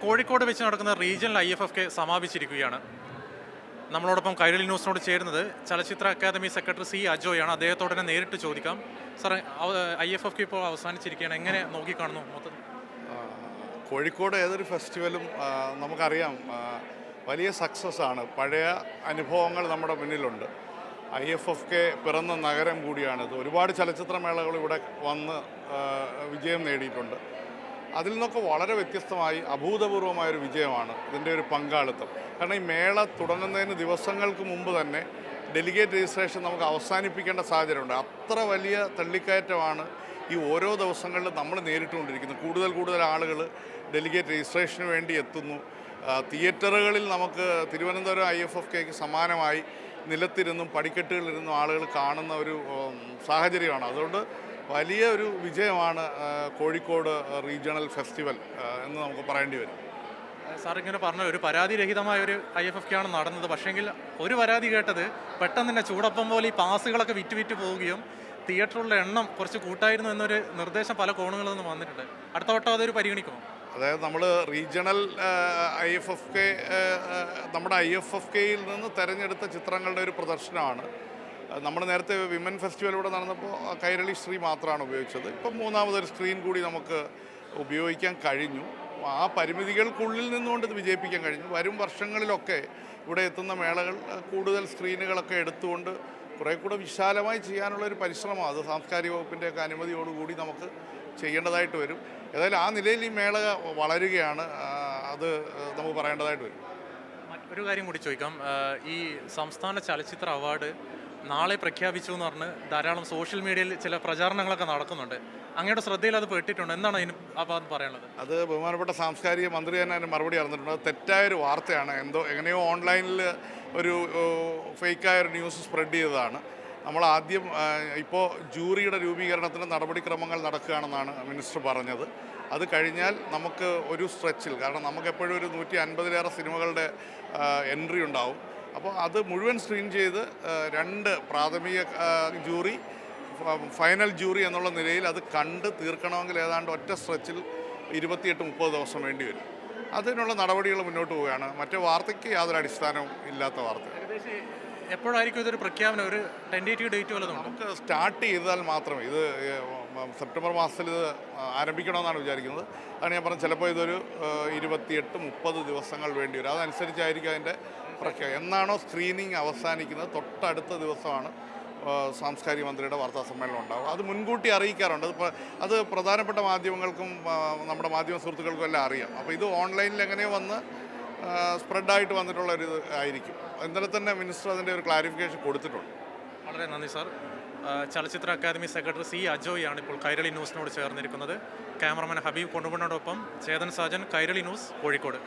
കോഴിക്കോട് വെച്ച് നടക്കുന്ന regional IFFK സമാപിച്ചിരിക്കുകയാണ്. നമ്മളോടൊപ്പം കൈരളി ന്യൂസിനോട് ചേരുന്നത് ചലച്ചിത്ര അക്കാദമി സെക്രട്ടറി C. അജോയാണ്. അദ്ദേഹത്തോട് തന്നെ നേരിട്ട് ചോദിക്കാം. സാർ, IFFK ഇപ്പോൾ അവസാനിച്ചിരിക്കുകയാണ്, എങ്ങനെ നോക്കിക്കാണുന്നു മൊത്തത്തിൽ? കോഴിക്കോട് ഏതൊരു ഫെസ്റ്റിവലും നമുക്കറിയാം വലിയ സക്സസ് ആണ്. പഴയ അനുഭവങ്ങൾ നമ്മുടെ മുന്നിലുണ്ട്. IFFK പിറന്ന നഗരം കൂടിയാണിത്. ഒരുപാട് ചലച്ചിത്രമേളകൾ ഇവിടെ വന്ന് വിജയം നേടിയിട്ടുണ്ട്. അതിൽ നിന്നൊക്കെ വളരെ വ്യത്യസ്തമായി അഭൂതപൂർവമായൊരു വിജയമാണ് ഇതിൻ്റെ ഒരു പങ്കാളിത്തം. കാരണം ഈ മേള തുടങ്ങുന്നതിന് ദിവസങ്ങൾക്ക് മുമ്പ് തന്നെ ഡെലിഗേറ്റ് രജിസ്ട്രേഷൻ നമുക്ക് അവസാനിപ്പിക്കേണ്ട സാഹചര്യമുണ്ട്. അത്ര വലിയ തള്ളിക്കയറ്റമാണ് ഈ ഓരോ ദിവസങ്ങളിലും നമ്മൾ നേരിട്ടുകൊണ്ടിരിക്കുന്നത്. കൂടുതൽ ആളുകൾ ഡെലിഗേറ്റ് രജിസ്ട്രേഷന് വേണ്ടി എത്തുന്നു. തിയേറ്ററുകളിൽ നമുക്ക് തിരുവനന്തപുരം IFFKക്ക് സമാനമായി നിലത്തിരുന്നും പടിക്കെട്ടുകളിലിരുന്നും ആളുകൾ കാണുന്ന ഒരു സാഹചര്യമാണ്. അതുകൊണ്ട് വലിയ ഒരു വിജയമാണ് കോഴിക്കോട് റീജിയണൽ ഫെസ്റ്റിവൽ എന്ന് നമുക്ക് പറയേണ്ടി വരും. സാർ ഇങ്ങനെ പറഞ്ഞ ഒരു പരാതിരഹിതമായ ഒരു IFFK ആണ് നടന്നത്. പക്ഷേങ്കിൽ ഒരു പരാതി കേട്ടത് പെട്ടെന്ന് തന്നെ ചൂടപ്പം പോലെ ഈ പാസുകളൊക്കെ വിറ്റ് പോവുകയും തിയേറ്ററുകളുടെ എണ്ണം കുറച്ച് കൂട്ടായിരുന്നു എന്നൊരു നിർദ്ദേശം പല കോണുകളിൽ നിന്ന് വന്നിട്ടുണ്ട്. അടുത്ത വട്ടം അതൊരു പരിഗണിക്കുമോ? അതായത് നമ്മൾ റീജിയണൽ IFFK നമ്മുടെ IFFKയിൽ നിന്ന് തിരഞ്ഞെടുത്ത ചിത്രങ്ങളുടെ ഒരു പ്രദർശനമാണ്. നമ്മൾ നേരത്തെ വിമൻ ഫെസ്റ്റിവൽ ഇവിടെ നടന്നപ്പോൾ കൈരളി ശ്രീ മാത്രമാണ് ഉപയോഗിച്ചത്. ഇപ്പം മൂന്നാമതൊരു സ്ക്രീൻ കൂടി നമുക്ക് ഉപയോഗിക്കാൻ കഴിഞ്ഞു. ആ പരിമിതികൾക്കുള്ളിൽ നിന്നുകൊണ്ട് ഇത് വിജയിപ്പിക്കാൻ കഴിഞ്ഞു. വരും വർഷങ്ങളിലൊക്കെ ഇവിടെ എത്തുന്ന മേളകൾ കൂടുതൽ സ്ക്രീനുകളൊക്കെ എടുത്തുകൊണ്ട് കുറേ കൂടെ വിശാലമായി ചെയ്യാനുള്ളൊരു പരിശ്രമം അത് സാംസ്കാരിക വകുപ്പിൻ്റെയൊക്കെ അനുമതിയോടുകൂടി നമുക്ക് ചെയ്യേണ്ടതായിട്ട് വരും. ഏതായാലും ആ നിലയിൽ ഈ മേള വളരുകയാണ്. അത് നമുക്ക് പറയേണ്ടതായിട്ട് വരും. മറ്റൊരു കാര്യം കൂടി ചോദിക്കാം. ഈ സംസ്ഥാന ചലച്ചിത്ര അവാർഡ് നാളെ പ്രഖ്യാപിച്ചു എന്ന് പറഞ്ഞ് ധാരാളം സോഷ്യൽ മീഡിയയിൽ ചില പ്രചാരണങ്ങളൊക്കെ നടക്കുന്നുണ്ട്. അങ്ങയുടെ ശ്രദ്ധയിൽ അത് പെട്ടിട്ടുണ്ട്. എന്താണ് അതിന് അത് പറയാനുള്ളത്? അത് ബഹുമാനപ്പെട്ട സാംസ്കാരിക മന്ത്രി തന്നെ അതിന് മറുപടി അറിഞ്ഞിട്ടുണ്ട്. അത് തെറ്റായൊരു വാർത്തയാണ്. എങ്ങനെയോ ഓൺലൈനിൽ ഒരു ഫേക്കായൊരു ന്യൂസ് സ്പ്രെഡ് ചെയ്തതാണ്. നമ്മൾ ആദ്യം ഇപ്പോൾ ജൂറിയുടെ രൂപീകരണത്തിന് നടപടിക്രമങ്ങൾ നടക്കുകയാണെന്നാണ് മിനിസ്റ്റർ പറഞ്ഞത്. അത് കഴിഞ്ഞാൽ നമുക്ക് ഒരു സ്ട്രെച്ചിൽ, കാരണം നമുക്കെപ്പോഴും ഒരു 150-ലേറെ സിനിമകളുടെ എൻട്രി ഉണ്ടാവും. അപ്പോൾ അത് മുഴുവൻ സ്ക്രീൻ ചെയ്ത് 2 പ്രാഥമിക ജൂറി, ഫൈനൽ ജൂറി എന്നുള്ള നിലയിൽ അത് കണ്ട് തീർക്കണമെങ്കിൽ ഏതാണ്ട് ഒറ്റ സ്ട്രെച്ചിൽ 28-30 ദിവസം വേണ്ടി വരും. അതിനുള്ള നടപടികൾ മുന്നോട്ട് പോവുകയാണ്. മറ്റേ വാർത്തയ്ക്ക് യാതൊരു അടിസ്ഥാനവും ഇല്ലാത്ത വാർത്ത. എപ്പോഴായിരിക്കും ഇതൊരു പ്രഖ്യാപനം, ഒരു ടെൻറ്റേറ്റീവ് ഡേറ്റ് വല്ലതും? നമുക്ക് സ്റ്റാർട്ട് ചെയ്താൽ മാത്രമേ ഇത് സെപ്റ്റംബർ മാസത്തിൽ ഇത് ആരംഭിക്കണമെന്നാണ് വിചാരിക്കുന്നത്. അതാണ് ഞാൻ പറഞ്ഞത്, ചിലപ്പോൾ ഇതൊരു 28-30 ദിവസങ്ങൾ വേണ്ടി വരും. അതനുസരിച്ചായിരിക്കും അതിൻ്റെ എന്നാണോ സ്ക്രീനിങ് അവസാനിക്കുന്നത് തൊട്ടടുത്ത ദിവസമാണ് സാംസ്കാരിക മന്ത്രിയുടെ വാർത്താ സമ്മേളനം ഉണ്ടാകും. അത് മുൻകൂട്ടി അറിയിക്കാറുണ്ട്. അത് പ്രധാനപ്പെട്ട മാധ്യമങ്ങൾക്കും നമ്മുടെ മാധ്യമ സുഹൃത്തുക്കൾക്കും എല്ലാം അറിയാം. അപ്പോൾ ഇത് ഓൺലൈനിൽ എങ്ങനെയോ വന്ന് സ്പ്രെഡായിട്ട് വന്നിട്ടുള്ളൊരു ഇത് ആയിരിക്കും. ഇന്നലെ തന്നെ മിനിസ്റ്റർ അതിൻ്റെ ഒരു ക്ലാരിഫിക്കേഷൻ കൊടുത്തിട്ടുണ്ട്. വളരെ നന്ദി സാർ. ചലച്ചിത്ര അക്കാദമി സെക്രട്ടറി C. അജോയാണ് ഇപ്പോൾ കൈരളി ന്യൂസിനോട് ചേർന്നിരിക്കുന്നത്. ക്യാമറമാൻ ഹബീബ് കൊണ്ടുപോകുന്നതോടൊപ്പം ചേതൻ സാജൻ, കൈരളി ന്യൂസ്, കോഴിക്കോട്.